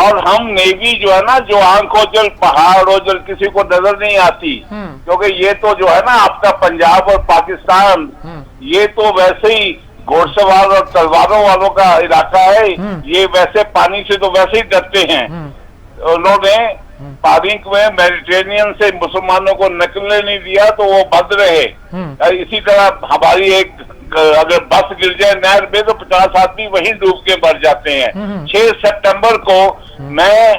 اور ہم نیوی جو ہے نا، جو آنکھوں جل پہاڑ و جل کسی کو نظر نہیں آتی، کیونکہ یہ تو جو ہے نا آپ کا پنجاب اور پاکستان، یہ تو ویسے ہی گھوڑ سوار اور تلواروں والوں کا علاقہ ہے، یہ ویسے پانی سے تو ویسے ہی ڈرتے ہیں. انہوں نے تاریخ میں میڈیٹرینین سے مسلمانوں کو نکلنے نہیں دیا تو وہ بند رہے. اسی طرح ہماری ایک اگر بس گر جائے نہر میں تو 50 آدمی وہیں ڈوب کے مر جاتے ہیں. 6 سپٹمبر کو میں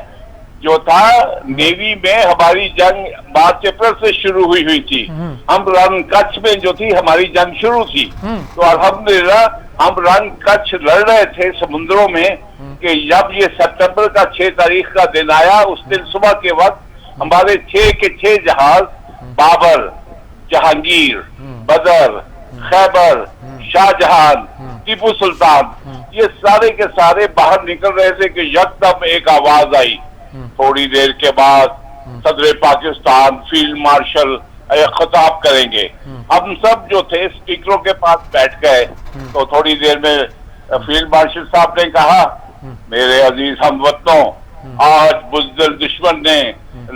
جو تھا نیوی میں، ہماری جنگ مارچ اپریل سے شروع ہوئی تھی. ہم رن کچھ میں جو تھی ہماری جنگ شروع تھی، تو الحمدللہ ہم رن کچھ لڑ رہے تھے سمندروں میں کہ جب یہ سپٹمبر کا 6 تاریخ کا دن آیا، اس دن صبح کے وقت ہمارے 6 کے 6 جہاز بابر، جہانگیر، بدر، خیبر، شاہ جہان، ٹیپو سلطان، یہ سارے کے سارے باہر نکل رہے تھے کہ یکدم ایک آواز آئی. تھوڑی دیر کے بعد صدر پاکستان فیلڈ مارشل خطاب کریں گے. ہم سب جو تھے اسپیکروں کے پاس بیٹھ گئے تو تھوڑی دیر میں فیلڈ مارشل صاحب نے کہا، میرے عزیز ہم وطنوں، آج بزدل دشمن نے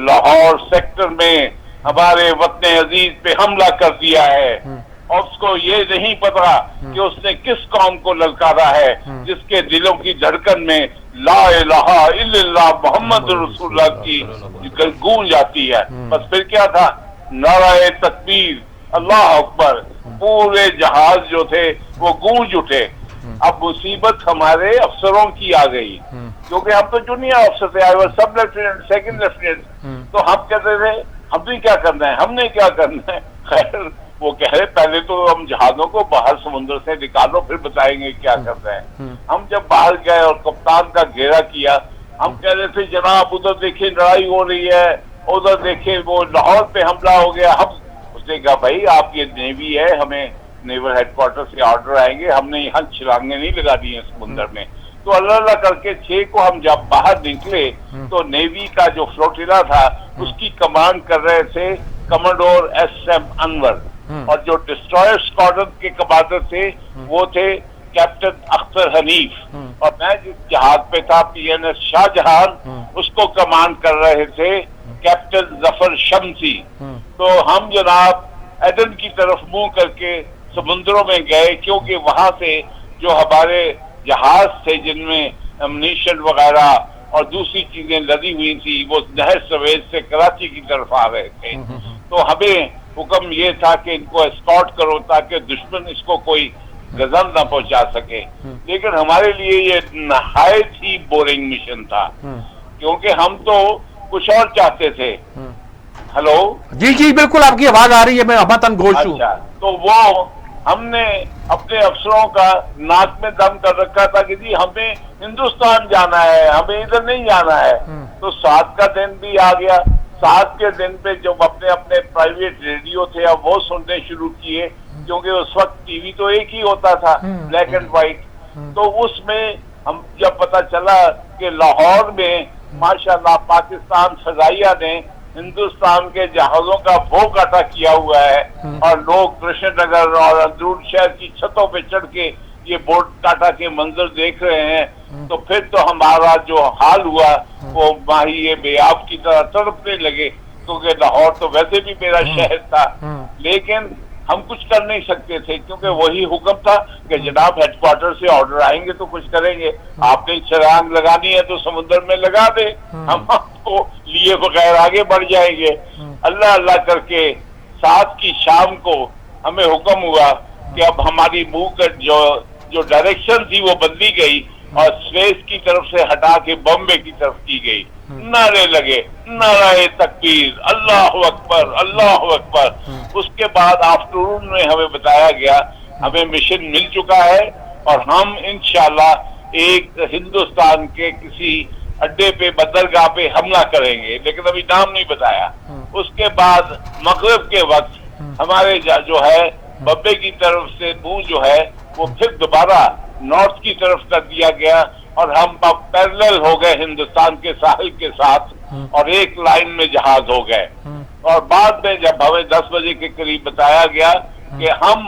لاہور سیکٹر میں ہمارے وطن عزیز پہ حملہ کر دیا ہے، اور اس کو یہ نہیں پتا کہ اس نے کس قوم کو للکارا ہے جس کے دلوں کی دھڑکن میں لا الہ الا اللہ محمد رسول اللہ کی گونج آتی ہے. بس پھر کیا تھا؟ نعرہ تکبیر، اللہ اکبر، پورے جہاز جو تھے وہ گونج اٹھے. اب مصیبت ہمارے افسروں کی آ گئی، کیونکہ ہم تو جونیئر افسر تھے، سب لیفٹیننٹ، سیکنڈ لیفٹیننٹ. تو ہم کہتے تھے ہم نے کیا کرنا ہے، ہم نے کیا کرنا ہے. خیر وہ کہہ رہے پہلے تو ہم جہازوں کو باہر سمندر سے نکالو پھر بتائیں گے کیا کرنا ہے. ہم جب باہر گئے اور کپتان کا گھیرا کیا، ہم کہہ رہے تھے جناب ادھر دیکھیں لڑائی ہو رہی ہے، ادھر دیکھیں وہ لاہور پہ حملہ ہو گیا. اس نے کہا بھائی آپ یہ نیوی ہے، ہمیں نیول ہیڈ کوارٹر سے آرڈر آئیں گے، ہم نے یہاں چھلانگیں نہیں لگا دی ہیں سمندر میں. تو اللہ اللہ کر کے 6 کو ہم جب باہر نکلے تو نیوی کا جو فلوٹیلا تھا اس کی کمانڈ کر رہے تھے کمانڈور ایس ایم انور، اور جو ڈسٹرائر اسکواڈرن کے کمانڈر تھے وہ تھے کیپٹن اختر حنیف. اور میں جس جہاز پہ تھا پی این ایس شاہ جہان، اس کو کمانڈ کر رہے تھے کیپٹن ظفر شمسی. تو ہم جناب ایڈن کی طرف منہ کر کے سمندروں میں گئے، کیونکہ وہاں سے جو ہمارے جہاز تھے جن میں امنیشن وغیرہ اور دوسری چیزیں لدی ہوئی تھی وہ نہر سویز سے کراچی کی طرف آ رہے تھے. تو ہمیں حکم یہ تھا کہ ان کو اسکارٹ کرو تاکہ دشمن اس کو کوئی غزل نہ پہنچا سکے. لیکن ہمارے لیے یہ نہایت ہی بورنگ مشن تھا، کیونکہ ہم تو کچھ اور چاہتے تھے. ہلو جی جی بالکل آپ کی آواز آ رہی ہے، میں متن گوش ہوں. اچھا، تو وہ ہم نے اپنے افسروں کا ناک میں دم کر رکھا تھا کہ جی ہمیں ہندوستان جانا ہے، ہمیں ادھر نہیں جانا ہے. تو 7 کا دن بھی آ گیا. 7 کے دن پہ جب اپنے اپنے پرائیویٹ ریڈیو تھے اب وہ سننے شروع کیے، کیونکہ اس وقت ٹی وی تو ایک ہی ہوتا تھا، بلیک اینڈ وائٹ. تو اس میں ہم جب پتا چلا کہ لاہور میں ماشاءاللہ پاکستان فضائیہ نے ہندوستان کے جہازوں کا بھو کاٹا کیا ہوا ہے، اور لوگ کرشن نگر اور اندرون شہر کی چھتوں پہ چڑھ کے یہ بورڈ ٹاٹا کے منظر دیکھ رہے ہیں. تو پھر تو ہمارا جو حال ہوا وہ ماہی بیاب کی طرح تڑپنے لگے، کیونکہ لاہور تو ویسے بھی میرا شہر تھا. لیکن ہم کچھ کر نہیں سکتے تھے، کیونکہ وہی حکم تھا کہ جناب ہیڈ کوارٹر سے آرڈر آئیں گے تو کچھ کریں گے. آپ نے چھلانگ لگانی ہے تو سمندر میں لگا دے، ہم آپ کو لیے بغیر آگے بڑھ جائیں گے. اللہ اللہ کر کے 7 کی شام کو ہمیں حکم ہوا کہ اب ہماری منہ کا جو ڈائریکشن تھی وہ بدلی گئی اور سویس کی طرف سے ہٹا کے بامبے کی طرف کی گئی. نعرے لگے، نعرہ تکبیر، اللہ اکبر، اللہ اکبر. اس کے بعد آفٹرون میں ہمیں بتایا گیا ہمیں مشن مل چکا ہے اور ہم انشاءاللہ ایک ہندوستان کے کسی اڈے پہ بندرگاہ پہ حملہ کریں گے، لیکن ابھی نام نہیں بتایا. اس کے بعد مغرب کے وقت ہمارے جو ہے بمبے کی طرف سے منہ جو ہے وہ پھر دوبارہ نارتھ کی طرف کر دیا گیا، اور ہم پیرلل ہو گئے ہندوستان کے ساحل کے ساتھ اور ایک لائن میں جہاز ہو گئے. اور بعد میں جب ہمیں 10 بجے کے قریب بتایا گیا کہ ہم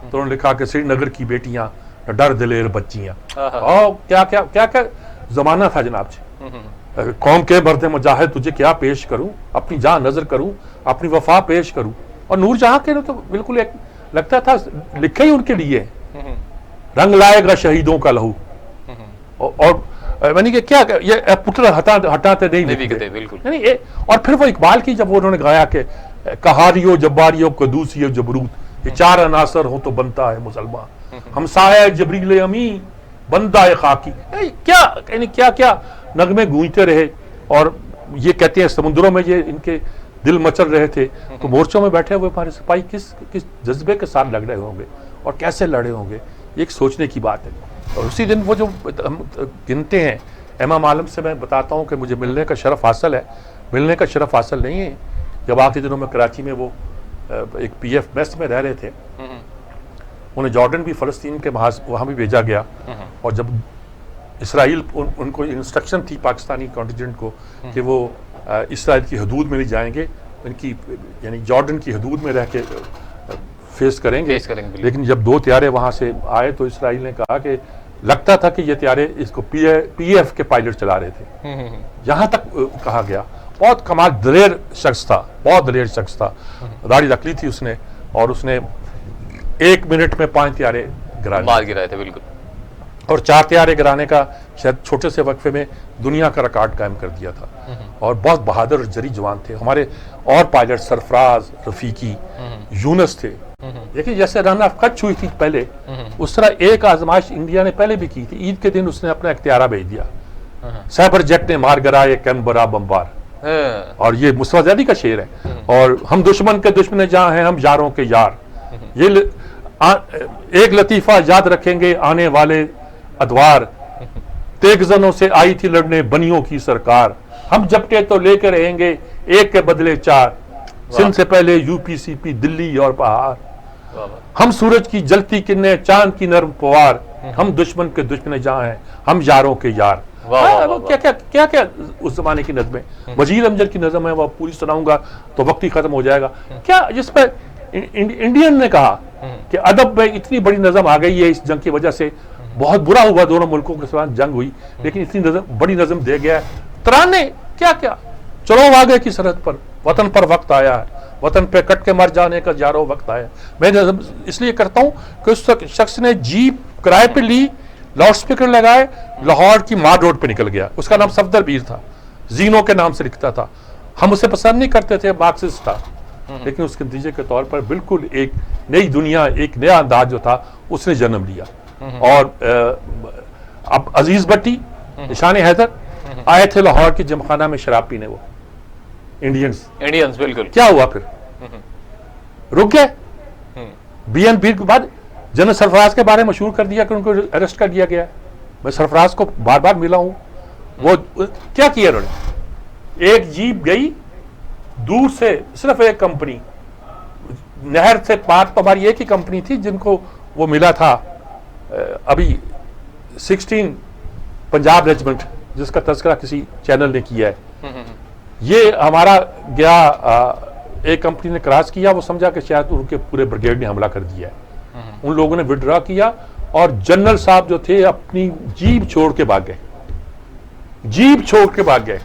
تو انہوں نے لکھا کہ سری نگر کی بیٹیاں ڈر دلیر بچیاں. اور کیا کیا کیا کیا زمانہ تھا جناب جی. قوم کے مرد مجاہد تجھے کیا پیش کروں, اپنی جان نظر کروں, اپنی وفا پیش کروں. اور نور جہاں کے تو بالکل ایک لگتا تھا لکھے ہی ان کے لیے, رنگ لائے گا شہیدوں کا لہو. اور میں نے کیا یہ پتر ہٹاتے نہیں بالکل. اور پھر وہ اقبال کی جب انہوں نے گایا کہ کہاریو جباریو قدوسی جبروت, یہ چار عناصر ہوں تو بنتا ہے مسلمان, ہمسایہ جبریل امی بندہ خاکی. کیا کیا نغمے گونجتے رہے. اور یہ کہتے ہیں سمندروں میں یہ ان کے دل مچل رہے تھے, تو مورچوں میں بیٹھے ہوئے ہمارے سپاہی کس جذبے کے ساتھ لڑ رہے ہوں گے اور کیسے لڑے ہوں گے, یہ ایک سوچنے کی بات ہے. اور اسی دن وہ جو ہم گنتے ہیں, امام عالم سے میں بتاتا ہوں کہ مجھے ملنے کا شرف حاصل ہے, ملنے کا شرف حاصل نہیں ہے. جب آخری دنوں میں کراچی میں وہ ایک پی ایف میس میں رہ رہے تھے, انہیں جارڈن بھی فلسطین کے وہاں بھی بھیجا گیا. اور جب اسرائیل ان کو انسٹرکشن تھی پاکستانی کانٹینجنٹ کو کہ وہ اسرائیل کی حدود میں نہیں جائیں گے, ان کی یعنی جارڈن کی حدود میں رہ کے فیس کریں گے. لیکن جب 2 طیارے وہاں سے آئے تو اسرائیل نے کہا کہ لگتا تھا کہ یہ طیارے اس کو پی ایف کے پائلٹ چلا رہے تھے. یہاں تک کہا گیا. بہت کمال دلیر شخص تھا, بہت دلیر شخص تھا. داڑھی رکھ لی تھی اس نے, اور اس نے 1 منٹ میں 5 طیارے گرائے تھے. بالکل. اور 4 طیارے گرانے کا شاید چھوٹے سے وقفے میں دنیا کا ریکارڈ قائم کر دیا تھا. اور بہت بہادر اور جری جوان تھے. ہمارے اور پائلٹ سرفراز, رفیقی, یونس تھے. دیکھیں جیسے رن آف کچھ ہوئی تھی پہلے, اس طرح ایک آزمائش انڈیا نے پہلے بھی کی تھی. عید کے دن اس نے اپنا ایک طیارہ بھیج دیا, سائبر جیٹ نے مار گرائے کینبرا بمبار. اور یہ مصطفیٰ زیدی کا شعر ہے. اور ہم دشمن کے دشمن جہاں ہیں ہم یاروں کے یار. یہ ایک لطیفہ یاد رکھیں گے آنے والے ادوار, تیغزنوں سے آئی تھی لڑنے بنیوں کی سرکار. ہم جپٹے تو لے کے رہیں گے ایک کے بدلے 4, سندھ سے پہلے یو پی سی پی دلی اور پہاڑ. ہم سورج کی جلتی کرنیں چاند کی نرم پوار, ہم دشمن کے دشمن جہاں ہیں ہم یاروں کے یار. کیا کیا اس زمانے کی نظمیں. وزیر امجد کی نظم ہے, وہ پوری سناؤں گا تو وقت ہی ختم ہو جائے گا. کیا جس پہ انڈین نے کہا کہ ادب میں اتنی بڑی نظم آ گئی ہے اس جنگ کی وجہ سے, بہت برا ہوا دونوں ملکوں کے ساتھ جنگ ہوئی, لیکن اتنی بڑی نظم دے گیا ہے. ترانے کیا کیا, چلو آگے کی سرحد پر, وطن پر وقت آیا ہے, وطن پہ کٹ کے مر جانے کا یارو وقت آیا. میں نظم اس لیے کرتا ہوں کہ اس شخص نے جیپ کرائے پہ لی, لاؤڈ سپیکر لگائے, لاہور کی مار روڈ پہ نکل گیا. اس کا نام صفدر پیر تھا, زینو کے نام سے لکھتا تھا. ہم اسے پسند نہیں کرتے تھے, مارکسسٹ تھا, لیکن اس کے نتیجے کے طور پر بالکل ایک نئی دنیا, ایک نیا انداز جو تھا اس نے جنم لیا. اور اب عزیز بٹی, نشان حیدر آئے تھے لاہور کی جم خانہ میں شراب پینے, وہ انڈینز بالکل. کیا ہوا پھر, رک گئے. بی این پیر کے بعد جنرل سرفراز کے بارے میں مشہور کر دیا کہ ان کو اریسٹ کر دیا گیا. میں سرفراز کو بار بار ملا ہوں. وہ کیا کیا انہوں نے, ایک جیپ گئی دور سے, صرف ایک کمپنی نہر سے پار, تو ہماری ایک ہی کمپنی تھی جن کو وہ ملا تھا ابھی 16 پنجاب ریجمنٹ, جس کا تذکرہ کسی چینل نے کیا ہے. یہ ہمارا گیا, ایک کمپنی نے کراس کیا, وہ سمجھا کہ شاید ان کے پورے بریگیڈ نے حملہ کر دیا ہے. ان لوگوں نے وڈرا کیا اور جنرل صاحب جو تھے اپنی جیپ چھوڑ کے بھاگ گئے,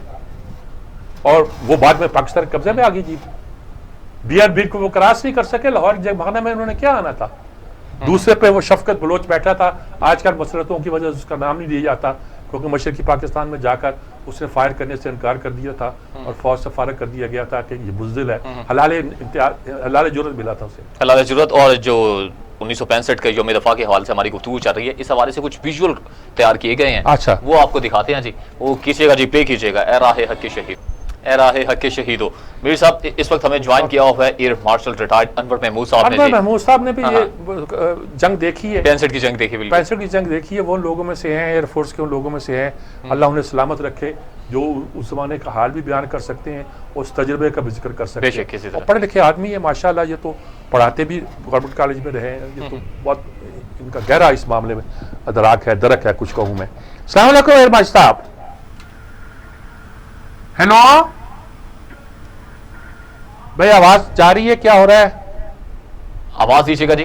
اور وہ بعد میں پاکستان کے قبضے میں آ گئی جیپ. بی آر بیر کو وہ کراس نہیں کر سکے. لاہور جنگ میں انہوں نے کیا آنا تھا. دوسرے پہ وہ شفقت بلوچ بیٹھا تھا, آج کل مسرتوں کی وجہ سے اس کا نام نہیں دیا جاتا, کیونکہ مشرقی پاکستان میں جا کر اس نے فائر کرنے سے انکار کر دیا تھا اور فوج سے فارغ کر دیا گیا تھا کہ یہ بزدل ہے. حلال جرت ملا تھا اسے, حلال جرت. اور جو 1965 کا یوم دفاع کے حوالے سے ہماری گفتگو چل رہی ہے, اس حوالے سے کچھ ویژول تیار کیے گئے ہیں. اچھا, وہ آپ کو دکھاتے ہیں جی. وہ کیجیے گا جی, پلے کیجیے گا. اے راہ حق کے شہید, اے راہ حق کے شہیدو. میر صاحب اس وقت ہمیں جوائن کیا ہوا ہے ایئر مارشل ریٹائرڈ انور محمود صاحب نے. انور محمود صاحب نے بھی یہ جنگ دیکھی ہے, 65 کی جنگ دیکھی. 65 کی جنگ دیکھی ہے. وہ ان لوگوں میں سے ہیں, ایئر فورس کے ان لوگوں میں سے ہیں. اللہ انہیں سلامت رکھے, جو اس زمانے کا حال بھی بیان کر سکتے ہیں, اس تجربے کا بھی ذکر کر سکتے ہیں. اور پڑھے لکھے آدمی ہے ماشاءاللہ. یہ تو پڑھاتے بھی گورنمنٹ کالج میں رہے ہیں. یہ تو بہت ان کا گہرا اس معاملے میں ادراک ہے, درک ہے, کچھ کہوں میں. السلام علیکم ایئر مارشل صاحب. ہیلو بھائی, آواز جا رہی ہے, کیا ہو رہا ہے؟ آواز دیجیے گا جی.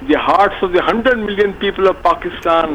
the hearts of the 100 million people of Pakistan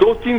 2-3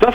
10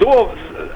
2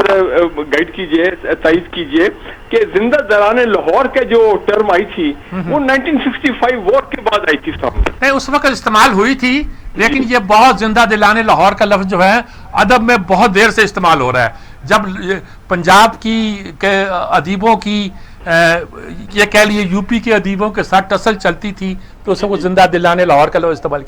guide کیجئے، تائید کیجئے کہ زندہ دلان لاہور کا جو ٹرم آئی تھی وہ 1965 وار کے بعد آئی تھی سامنے. نہیں اس وقت استعمال ہوئی تھی، لیکن یہ بہت زندہ دلانے لاہور کا لفظ جو ہے ادب میں بہت دیر سے استعمال ہو رہا ہے. جب پنجاب کی ادیبوں کی یہ کہہ لیے یو پی کے ادیبوں کے ساتھ ٹسل چلتی تھی تو اس وقت زندہ دلانے لاہور کا لفظ استعمال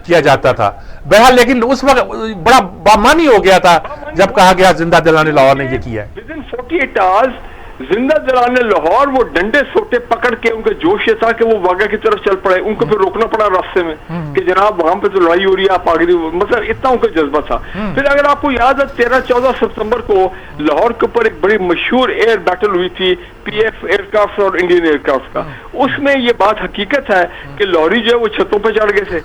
کیا جاتا تھا. بہرحال لیکن اس وقت بڑا بامانی ہو گیا تھا جب کہا گیا زندہ دلانے لاہور نے یہ کیا ہے. Within 48 hours زندہ دلانے لاہور وہ ڈنڈے سوٹے پکڑ کے ان کا جوش یہ تھا کہ وہ واگا کی طرف چل پڑے. ان کو پھر روکنا پڑا راستے میں کہ جناب وہاں پہ تو لڑائی ہو رہی ہے، آپ آگے مطلب اتنا ان کا جذبہ تھا. پھر اگر آپ کو یاد ہے 13-14 ستمبر کو لاہور کے اوپر ایک بڑی مشہور ایئر بیٹل ہوئی تھی پی ایف ایئر کرافٹ اور انڈین ایئر کرافٹ کا. اس میں یہ بات حقیقت ہے کہ لاہوری جو ہے وہ چھتوں پہ چڑھ گئے تھے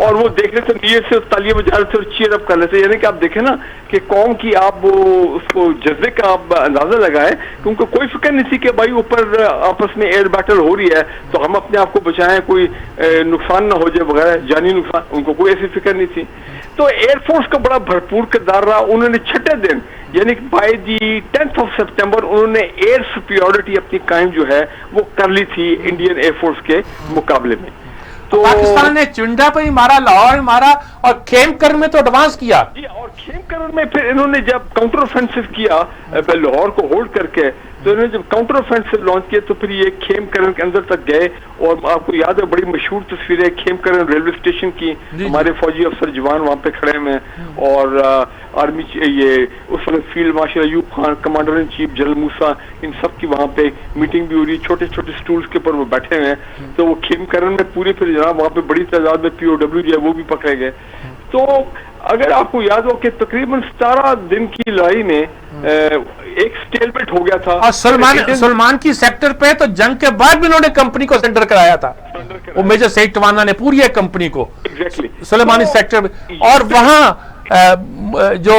اور وہ دیکھ رہے تھے نیت سے تالیاں بجا رہے تھے اور چیئر اپ کر رہے تھے. یعنی کہ آپ دیکھیں نا کہ قوم کی آپ وہ اس کو جذبے کا آپ اندازہ لگائے کہ ان کو کوئی فکر نہیں تھی کہ بھائی اوپر آپس میں ایئر بیٹل ہو رہی ہے تو ہم اپنے آپ کو بچائیں، کوئی نقصان نہ ہو جائے وغیرہ، جانی نقصان. ان کو کوئی ایسی فکر نہیں تھی. تو ایئر فورس کا بڑا بھرپور کردار رہا. انہوں نے چھٹے دن یعنی by the 10th of September انہوں نے ایئر سپیورٹی اپنی قائم جو ہے وہ کر لی تھی انڈین ایئر فورس کے مقابلے میں. تو پاکستان نے چنڈا پہ ہی مارا، لاہور میں مارا اور کھیم کرن میں تو ایڈوانس کیا. جی، اور کھیم کرن میں پھر انہوں نے جب کاؤنٹر آفینسو کیا لاہور کو ہولڈ کر کے تو انہوں نے جب کاؤنٹر آفینسو لانچ کیا تو پھر یہ کھیم کرن کے اندر تک گئے. اور آپ کو یاد ہے بڑی مشہور تصویر ہے کھیم کرن ریلوے اسٹیشن کی، ہمارے فوجی افسر جوان وہاں پہ کھڑے ہوئے ہیں اور آرمی یہ اس وقت field marshal Ayub Khan, commander in chief general Musa, ان سب کی وہاں پہ میٹنگ بھی ہو رہی ہے. چھوٹے چھوٹے سٹولز کے اوپر وہ بیٹھے ہوئے ہیں. تو وہ کھیم کرن میں پورے پھر جناب وہاں پہ بڑی تعداد میں POW جو ہے وہ بھی پکڑے گئے. تو اگر آپ کو یاد ہو کہ تقریباً 17 دن کی لڑائی میں ایک سٹیلمنٹ ہو گیا تھا. اور سلمان کی سیکٹر پہ تو جنگ کے بعد بھی انہوں نے کمپنی کو سینڈر کرایا تھا، وہ میجر سعید ٹوانا نے پوری ایک کمپنی کو سلیمانی سیکٹر میں. اور وہاں جو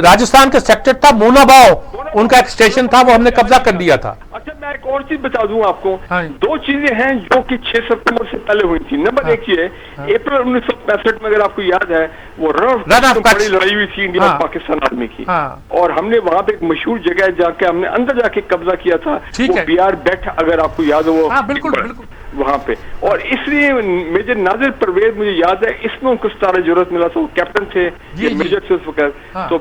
راجستھان کا سیکٹر تھا مونا باؤ، ان کا ایک اسٹیشن تھا وہ ہم نے قبضہ کر لیا تھا. اچھا میں ایک اور چیز بتا دوں آپ کو. دو چیزیں ہیں جو کہ 6 ستمبر سے پہلے ہوئی تھی. نمبر ایک یہ اپریل 1965 میں اگر آپ کو یاد ہے وہ رن آف بڑی لڑائی ہوئی تھی انڈیا اور پاکستان آرمی کی، اور ہم نے وہاں پہ ایک مشہور جگہ جا کے ہم نے اندر جا کے قبضہ کیا تھا، وہ BR بیٹھ اگر آپ کو یاد ہو وہاں پہ. اور اس لیے میجر ناظر پرویز مجھے یاد ہے اس میں ان کو ستارہ ضرورت ملا تھا، وہ کیپٹن تھے میجر تھے اس وقت. تو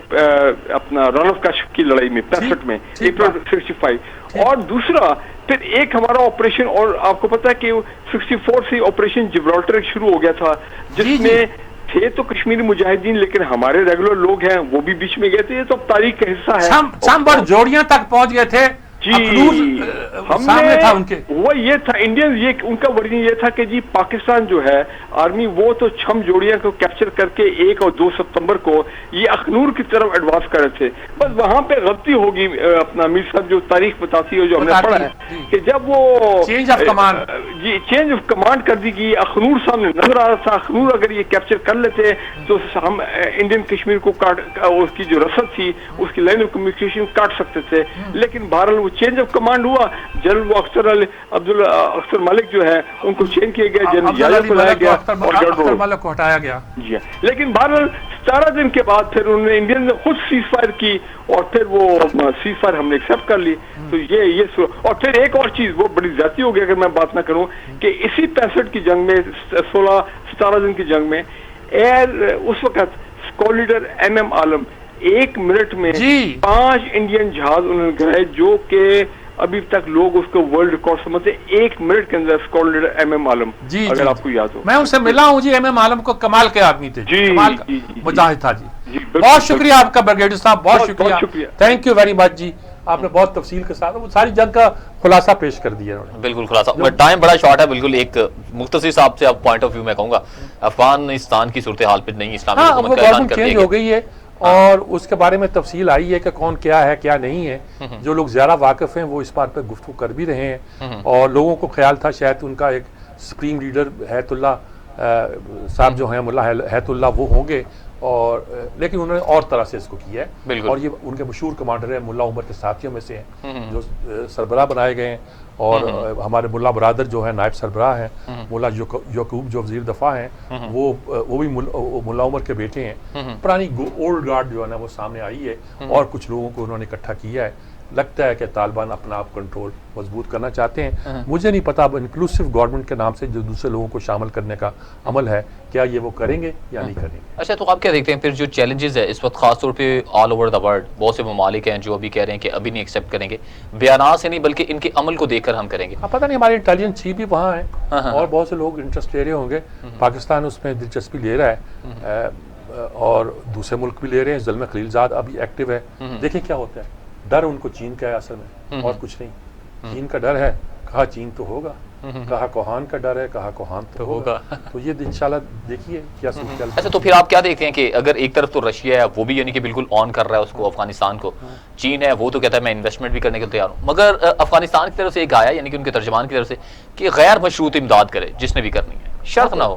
اپنا رن آف کش کی لڑائی میں 65 میں اپریل 65. اور دوسرا پھر ایک ہمارا آپریشن، اور آپ کو پتا ہے کہ 64 سے آپریشن جبرالٹر شروع ہو گیا تھا جس میں تھے تو کشمیری مجاہدین لیکن ہمارے ریگولر لوگ ہیں وہ بھی بیچ میں گئے تھے. یہ تو تاریخ کا حصہ ہے. چمبر جوڑیاں تک پہنچ گئے تھے. ہم نے وہ یہ تھا انڈین، یہ ان کا ورژن یہ تھا کہ جی پاکستان جو ہے آرمی وہ تو چھم جوڑیاں کو کیپچر کر کے 1 اور 2 ستمبر کو یہ اخنور کی طرف ایڈوانس کر رہے تھے. بس وہاں پہ غلطی ہوگی اپنا میر صاحب جو تاریخ بتاتی ہے جو ہم نے پڑھا ہے کہ جب وہ چینج آف کمانڈ کر دی گئی، اخنور سامنے نظر آ رہا تھا. اخنور اگر یہ کیپچر کر لیتے تو ہم انڈین کشمیر کو اس کی جو رسد تھی اس کی لائن آف کمیونیکیشن کاٹ سکتے تھے. لیکن بہرحال وہ چینج آف کمانڈ ہوا. جنرل عبداللہ اختر مالک جو ہے ان کو چینج کیا گیا، جنرل یایا کو لایا گیا اور مالک کو ہٹایا گیا. جی لیکن بہرحال 17 دن کے بعد پھر انہوں نے انڈین نے خود سیز فائر کی اور پھر وہ سیز فائر ہم نے ایکسپٹ کر لی. تو یہ اور پھر ایک اور چیز وہ بڑی زیادتی ہو گئی اگر میں بات نہ کروں کہ اسی 65 کی جنگ میں 17 دن کی جنگ میں اس وقت اسکواڈ لیڈر MM عالم 1 منٹ میں 5 انڈین جہاز انہوں نے گرائے جو کہ ابھی تک لوگ اس کو ورلڈ ریکارڈ سمجھتے. 1 منٹ کے اندر اسکواڈ لیڈر MM عالم اگر آپ کو یاد ہو. میں ان سے ملا ہوں جی. MM عالم کو کمال کے آدمی تھے، کمال کا مجاہد تھا جی. بہت شکریہ آپ کا بریگیڈیئر صاحب، بہت شکریہ. تھینک یو ویری مچ جی. آپ نے بہت تفصیل کے ساتھ وہ ساری جنگ کا خلاصہ پیش کر دیا. بالکل خلاصہ، ٹائم بڑا شارٹ ہے. بالکل ایک مختصر صاحب سے پوائنٹ آف ویو میں کہوں گا افغانستان کی صورتحال پہ نئی اسلامی حکومت کا اعلان کر دیا چینج ہو گئی ہے اور اس کے بارے میں تفصیل آئی ہے کہ کون کیا ہے کیا نہیں ہے. جو لوگ زیادہ واقف ہیں وہ اس بات پہ گفتگو کر بھی رہے ہیں اور لوگوں کو خیال تھا شاید ان کا ایک سپریم لیڈر حیات اللہ صاحب جو ہیں ملا حیات اللہ وہ ہوں گے اور لیکن انہوں نے اور طرح سے اس کو کیا ہے، بالکل. اور یہ ان کے مشہور کمانڈر ہیں ملا عمر کے ساتھیوں میں سے ہیں جو سربراہ بنائے گئے ہیں، اور ہمارے ملا برادر جو ہیں نائب سربراہ ہیں، ملا یعقوب جو وزیر دفاع ہیں، وہ بھی ملا عمر کے بیٹے ہیں. پرانی اولڈ گارڈ جو ہے نا وہ سامنے آئی ہے، اور کچھ لوگوں کو انہوں نے اکٹھا کیا ہے. لگتا ہے کہ طالبان اپنا آپ کنٹرول مضبوط کرنا چاہتے ہیں. مجھے نہیں پتا اب انکلوسیو گورنمنٹ کے نام سے جو دوسرے لوگوں کو شامل کرنے کا عمل ہے، کیا یہ وہ کریں گے یا نہیں کریں گے. اچھا، تو آپ کیا دیکھتے ہیں پھر جو چیلنجز ہے اس وقت خاص طور پہ آل اوور دا ورلڈ، بہت سے ممالک ہیں جو ابھی کہہ رہے ہیں کہ ابھی نہیں ایکسیپٹ کریں گے، بیانات سے نہیں بلکہ ان کے عمل کو دیکھ کر ہم کریں گے. پتہ نہیں ہمارے انٹیلیجنس چیف بھی وہاں ہیں، اور بہت سے لوگ انٹرسٹ لے رہے ہوں گے. پاکستان اس میں دلچسپی لے رہا ہے، اور دوسرے ملک بھی لے رہے ہیں. زلمے خلیلزاد ابھی ایکٹیو ہے. دیکھیں کیا ہوتا ہے. ڈر ان کو چین کا ہے اصل میں، اور کچھ نہیں. چین کا ڈر ہے، کہا چین تو ہوگا، کہا کوہان کا ڈر ہے، کہا کوہان تو ہوگا. تو یہ انشاءاللہ دیکھیے کیا صورت حال. اچھا، تو پھر آپ کیا دیکھتے ہیں کہ اگر ایک طرف تو رشیا ہے وہ بھی یعنی کہ بالکل آن کر رہا ہے اس کو افغانستان کو، چین ہے وہ تو کہتا ہے میں انویسٹمنٹ بھی کرنے کے تیار ہوں، مگر افغانستان کی طرف سے ایک آیا یعنی کہ ان کے ترجمان کی طرف سے کہ غیر مشروط امداد کرے جس نے بھی کرنی ہے، شرط نہ ہو.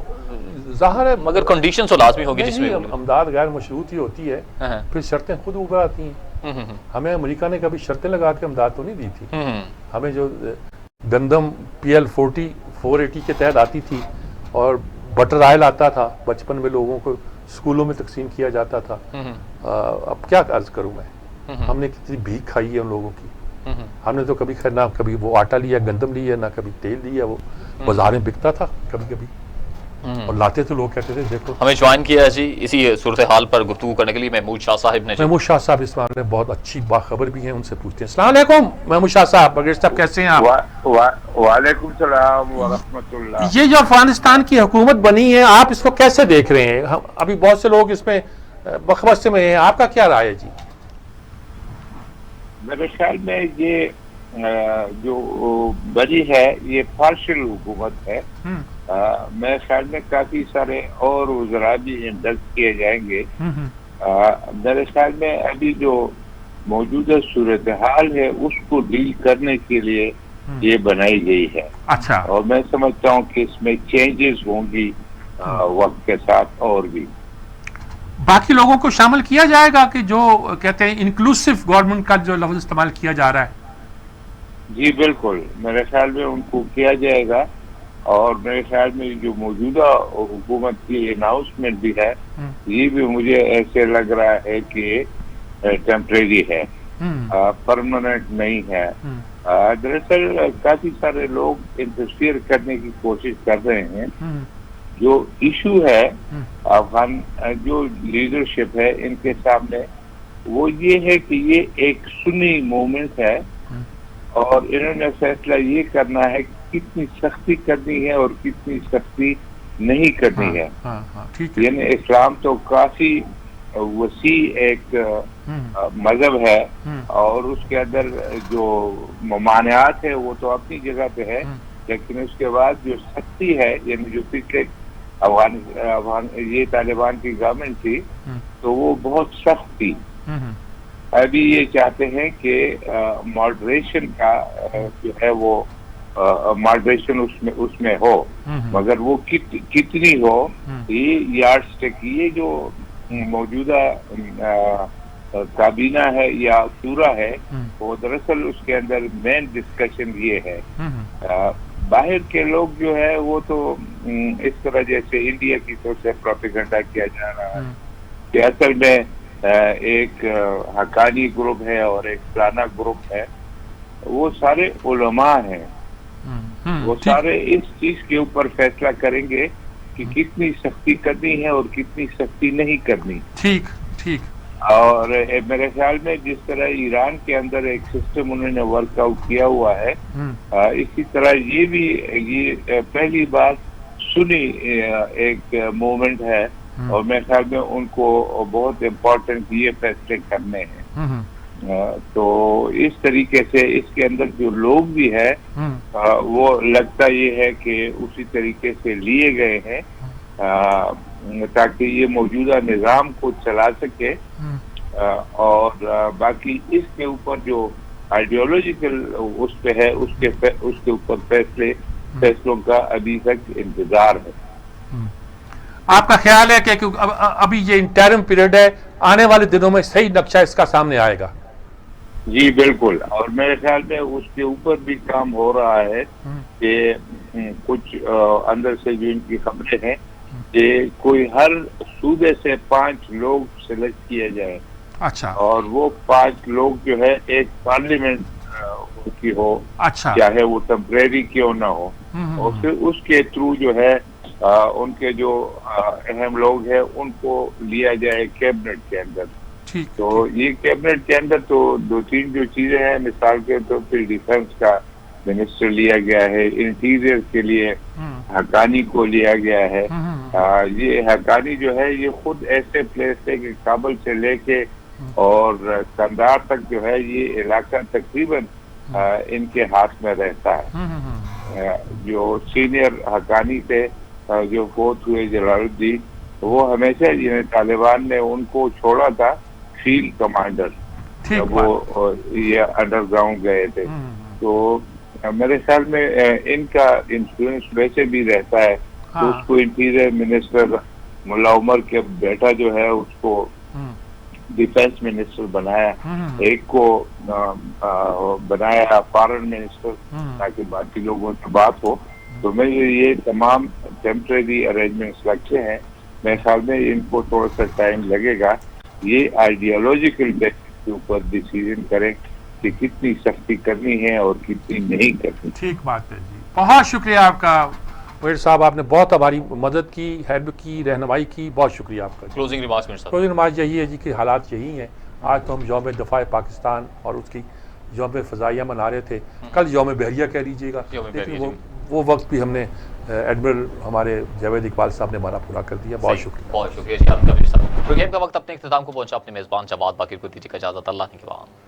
ظاہر ہے مگر کنڈیشن تو لازمی ہوگی جس میں امداد غیر مشروط ہی ہوتی ہے، پھر شرطیں خود اوپر آتی ہیں. ہمیں امریکہ نے کبھی شرطیں لگا کے امداد تو نہیں دی تھی. ہمیں جو گندم PL 480 کے تحت آتی تھی، اور بٹر آئل آتا تھا، بچپن میں لوگوں کو اسکولوں میں تقسیم کیا جاتا تھا. اب کیا عرض کروں میں، ہم نے کتنی بھیک کھائی ہے ان لوگوں کی. ہم نے تو کبھی نہ کبھی وہ آٹا لیا، گندم لیا، نہ کبھی تیل لیا. وہ بازار میں بکتا تھا کبھی کبھی، اور لاتے تو لوگ کہتے تھے دیکھو. ہمیں جوائن کیا ہے جی اسی صورتحال پر گفتگو کرنے کے لیے محمود شاہ صاحب نے. محمود شاہ صاحب اس معاملے میں بہت اچھی باخبر بھی ہیں، ان سے پوچھتے ہیں. السلام علیکم محمود شاہ صاحب. بغیر صاحب کیسے ہیں آپ؟ وعلیکم السلام ورحمۃ اللہ. یہ جو افغانستان کی حکومت بنی ہے، آپ اس کو کیسے دیکھ رہے ہیں؟ ابھی بہت سے لوگ اس میں بخبستے میں ہیں، آپ کا کیا رائے ہے جی؟ میرے خیال میں یہ جو بنی ہے یہ پارشل حکومت ہے. میرے خیال میں کافی سارے اور وزراء بھی انڈکٹ کیے جائیں گے. میرے خیال میں ابھی جو موجودہ صورتحال ہے اس کو ڈیل کرنے کے لیے یہ بنائی گئی ہے. اچھا. اور میں سمجھتا ہوں کہ اس میں چینجز ہوں گی وقت کے ساتھ. اور بھی باقی لوگوں کو شامل کیا جائے گا کہ جو کہتے ہیں انکلوسیو گورنمنٹ کا جو لفظ استعمال کیا جا رہا ہے. جی بالکل، میرے خیال میں ان کو کیا جائے گا. اور میرے خیال میں جو موجودہ حکومت کی اناؤنسمنٹ بھی ہے یہ بھی مجھے ایسے لگ رہا ہے کہ ٹیمپریری ہے، پرماننٹ نہیں ہے. دراصل کافی سارے لوگ انٹرفیئر کرنے کی کوشش کر رہے ہیں. جو ایشو ہے افغان جو لیڈرشپ ہے ان کے سامنے وہ یہ ہے کہ یہ ایک سنی موومنٹ ہے، اور انہوں نے فیصلہ یہ کرنا ہے کتنی سختی کرنی ہے اور کتنی سختی نہیں کرنی ہے. یعنی اسلام تو کافی وسیع ایک مذہب ہے، اور اس کے اندر جو ممانعات ہے وہ تو اپنی جگہ پہ ہے، لیکن اس کے بعد جو سختی ہے یعنی جو پچھلے افغان یہ طالبان کی گورنمنٹ تھی تو وہ بہت سخت تھی. ابھی یہ چاہتے ہیں کہ ماڈریشن کا جو ہے وہ ماڈریشن اس میں ہو، مگر وہ کتنی ہو یہ یارڈ سٹک. یہ جو موجودہ کابینہ ہے یا شورا ہے وہ دراصل اس کے اندر مین ڈسکشن یہ ہے. باہر کے لوگ جو ہے وہ تو اس طرح جیسے انڈیا کی طرف سے پروپیگنڈا کیا جا رہا ہے کہ اصل میں ایک حقانی گروپ ہے اور ایک فلانا گروپ ہے. وہ سارے علماء ہیں، وہ سارے اس چیز کے اوپر فیصلہ کریں گے کہ کتنی سختی کرنی ہے اور کتنی سختی نہیں کرنی. ٹھیک ٹھیک. اور میرے خیال میں جس طرح ایران کے اندر ایک سسٹم انہوں نے ورک آؤٹ کیا ہوا ہے، اسی طرح یہ بھی یہ پہلی بار سنی ایک موومنٹ ہے، اور میرے خیال میں ان کو بہت امپورٹنٹ یہ فیصلے کرنے ہیں. تو اس طریقے سے اس کے اندر جو لوگ بھی ہے وہ لگتا یہ ہے کہ اسی طریقے سے لیے گئے ہیں تاکہ یہ موجودہ نظام کو چلا سکے. اور باقی اس کے اوپر جو آئیڈیالوجیکل اس پہ ہے اس کے اوپر فیصلوں کا ابھی تک انتظار ہے. آپ کا خیال ہے کہ ابھی یہ انٹرم پیریڈ ہے, آنے والے دنوں میں صحیح نقشہ اس کا سامنے آئے گا؟ جی بالکل, اور میرے خیال میں اس کے اوپر بھی کام ہو رہا ہے کہ کچھ اندر سے جو ان کی خبریں ہیں کہ کوئی ہر صوبے سے 5 لوگ سلیکٹ کیے جائیں. اچھا. اور وہ 5 لوگ جو ہے ایک پارلیمنٹ کی ہو, چاہے وہ ٹیمپریری کیوں نہ ہو, اور پھر اس کے تھرو جو ہے ان کے جو اہم لوگ ہیں ان کو لیا جائے کیبنٹ کے اندر. تو یہ کیبنٹ کے اندر تو 2-3 جو چیزیں ہیں, مثال کے طور پہ ڈیفنس کا منسٹر لیا گیا ہے, انٹیریئر کے لیے حقانی کو لیا گیا ہے. یہ حقانی جو ہے یہ خود ایسے پلیس ہے کہ کابل سے لے کے اور کندھار تک جو ہے یہ علاقہ تقریباً ان کے ہاتھ میں رہتا ہے. جو سینئر حقانی تھے جو فوت ہوئے جلال الدین, وہ ہمیشہ طالبان نے ان کو چھوڑا تھا فیلڈ کمانڈر, وہ یہ انڈر گراؤنڈ گئے تھے. تو میرے خیال میں ان کا انفلوئنس ویسے بھی رہتا ہے. تو اس کو انٹیریئر منسٹر ملا عمر کے بیٹا جو ہے اس کو ڈیفینس منسٹر بنایا, ایک کو بنایا فارن منسٹر تاکہ باقی لوگوں سے بات ہو. تو میں یہ تمام ٹیمپریری ارینجمنٹس رکھے ہیں. میرے خیال میں ان کو تھوڑا سا ٹائم لگے گا. یہ آئیڈیالوجیکل بیسس کے اوپر ڈیسیژن کریں کہ کتنی سختی کرنی ہے اور کتنی نہیں کرنی. ٹھیک بات ہے جی, بہت شکریہ آپ کا وزیر صاحب, آپ نے بہت ہماری مدد کی, ہیلپ کی, رہنمائی کی, بہت شکریہ آپ کا. Closing remarks minister. Closing remarks یہی ہے جی کہ حالات یہی ہیں. آج تو ہم یوم دفاع پاکستان اور اس کی یوم فضائیہ منا رہے تھے, کل یوم بحریہ کہہ لیجیے گا, لیکن وہ وقت بھی ہم نے ایڈمرل ہمارے جاوید اقبال صاحب نے ہمارا پورا کر دیا. بہت شکریہ. بہت شکریہ جی آپ کا. پروگرام کا وقت اپنے اختتام کو پہنچا. اپنے میزبان جواد باقر کو دیجیے اجازت. اللہ نے کے بعد.